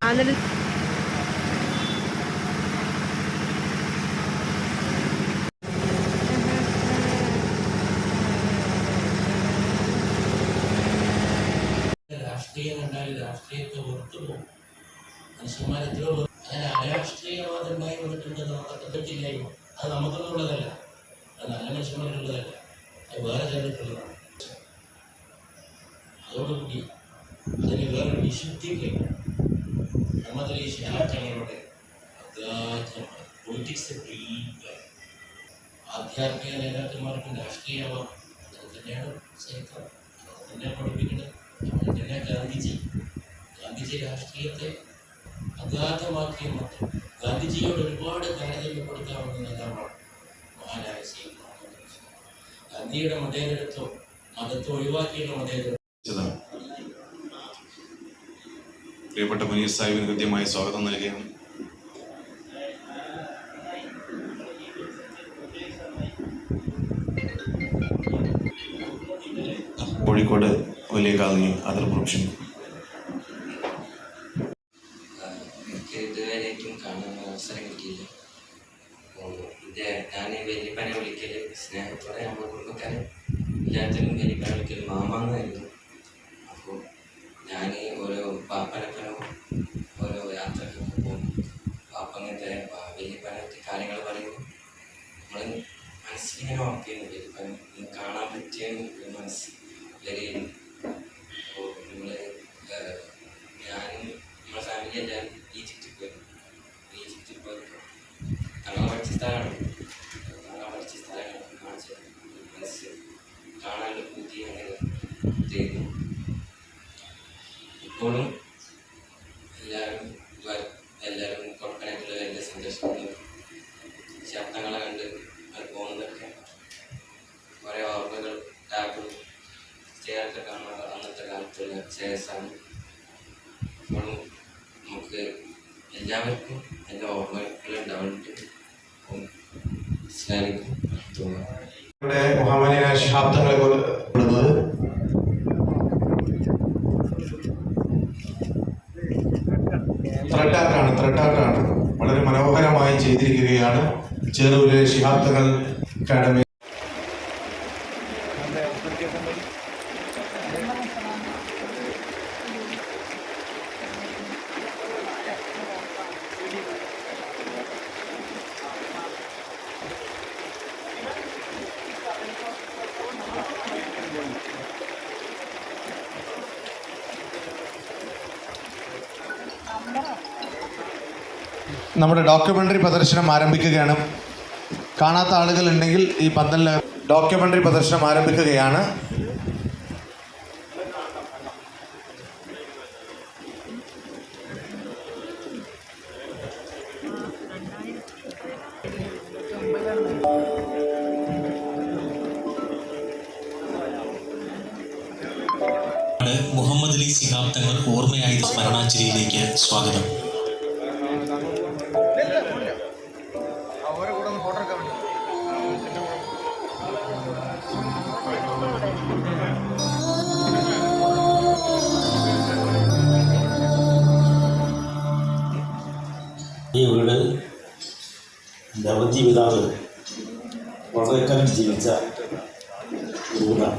രാഷ്ട്രീയം കണ്ടാൽ രാഷ്ട്രീയത്തെ വെറുത്തുപോകും. മനുഷ്യന്മാർ എത്രയോ അങ്ങനെ അരാഷ്ട്രീയവാദം ഉണ്ടായി വന്നിട്ടുണ്ടെന്ന് നമുക്ക് തെറ്റില്ലായ്മ. അത് നമുക്കൊന്നുള്ളതല്ല, അത് നല്ല മനുഷ്യന്മാരുള്ളതല്ല, അത് വേറെ ചിലർക്കുള്ളതാണ്. അതോടുകൂടി അതിന് വേറൊരു വിശുദ്ധിക്ക് നമ്മുടെ ഈ ശാസ്ത്രങ്ങളുടെ അഗാധമാണ്. പൊളിറ്റിക്സ് ആധ്യാത്മിക നേതാക്കന്മാർക്കും രാഷ്ട്രീയമാണ്. അത് തന്നെയാണ് ചരിത്രം, അത് തന്നെയാണ് പഠിപ്പിക്കുന്നത്. അതുപോലെ തന്നെ ഗാന്ധിജി രാഷ്ട്രീയത്തെ അഗാധമാക്കിയ മാത്രം ഗാന്ധിജിയോട് ഒരുപാട് താരതമ്യപ്പെടുത്താവുന്ന നേതാവാണ് മഹാനായ സി. ഗാന്ധിയുടെ മതേതരത്വം, മതത്തെ ഒഴിവാക്കിയുള്ള മതേതരത്വം. പ്രിയപ്പെട്ട മുനീർ സാഹിബിന് കൃത്യമായി സ്വാഗതം നൽകുകയാണ്. കോഴിക്കോട് വലിയ കാലനി അതിർപ്രൊഫഷൻ. എനിക്ക് ഇതുവരെയായിട്ടും കാണാൻ അവസരം കിട്ടിയില്ല. ഞാൻ വലിയപ്പനെ വിളിക്കല് സ്നേഹത്തോടെ നമ്മുടെ കുടുംബക്കാരെ എല്ലാത്തിനും വലിയപ്പനെ വിളിക്കൽ മാമാന്നായിരുന്നു. അപ്പോൾ ഞാൻ ഓരോ പാപ്പനപ്പനോ ഓരോ യാത്രക്കൊക്കെ പോകും. പാപ്പങ്ങനത്തെ വലിയപ്പനത്തെ കാര്യങ്ങൾ പറയുമ്പോൾ നമ്മൾ മനസ്സിലിങ്ങനെ ഓർക്കുന്നു. വലിയപ്പൻ കാണാൻ പറ്റിയ മനസ്സിൽ വരെയും. അപ്പോൾ ഞാനും നമ്മുടെ ഫാമിലി എല്ലാവരും ഈജിപ്തിൽ പോയപ്പോൾ തങ്ങളെ പഠിച്ച സ്ഥലമാണ്. കാണിച്ച് മനസ്സ് കാണാനുള്ള ബുദ്ധി അങ്ങനെ ചെയ്തു. ഇപ്പോഴും എല്ലാവരും കൊടുക്കണമായിട്ടുള്ള വലിയ സന്തോഷം. ശബ്ദങ്ങളെ കണ്ട് അത് പോകുന്നതൊക്കെ കുറേ ഓർമ്മകൾ ടാബിൾ സ്റ്റേയൊക്കെ കാണുന്ന അന്നത്തെ കാലത്തുള്ള ശേഷമാണ്. ഇപ്പോഴും നമുക്ക് എല്ലാവർക്കും എല്ലാ ഓർമ്മകളും ഉണ്ടാവുന്നുണ്ട്. മുഹമ്മദിനെ ശാബ്ദങ്ങളെ കൊടുക്കുന്നത് ത്രെഡാക്കാണ്. വളരെ മനോഹരമായി ചെയ്തിരിക്കുകയാണ് ചെറുവിലെ ശിഹാബ്ദങ്ങൾ അക്കാദമി. നമ്മുടെ ഡോക്യുമെൻ്ററി പ്രദർശനം ആരംഭിക്കുകയാണ്. കാണാത്ത ആളുകൾ ഉണ്ടെങ്കിൽ ഈ പന്തലിൽ ഡോക്യുമെൻ്ററി പ്രദർശനം ആരംഭിക്കുകയാണ്. മുഹമ്മദ് അലി ശിഹാബ് തങ്ങൾ ഓർമ്മയായത് സ്മരണാഞ്ജലിയിലേക്ക് സ്വാഗതം. ഈ വീട് എൻ്റെ അവധി പിതാവ് വളരെ കാലം ജീവിച്ച വീടാണ്.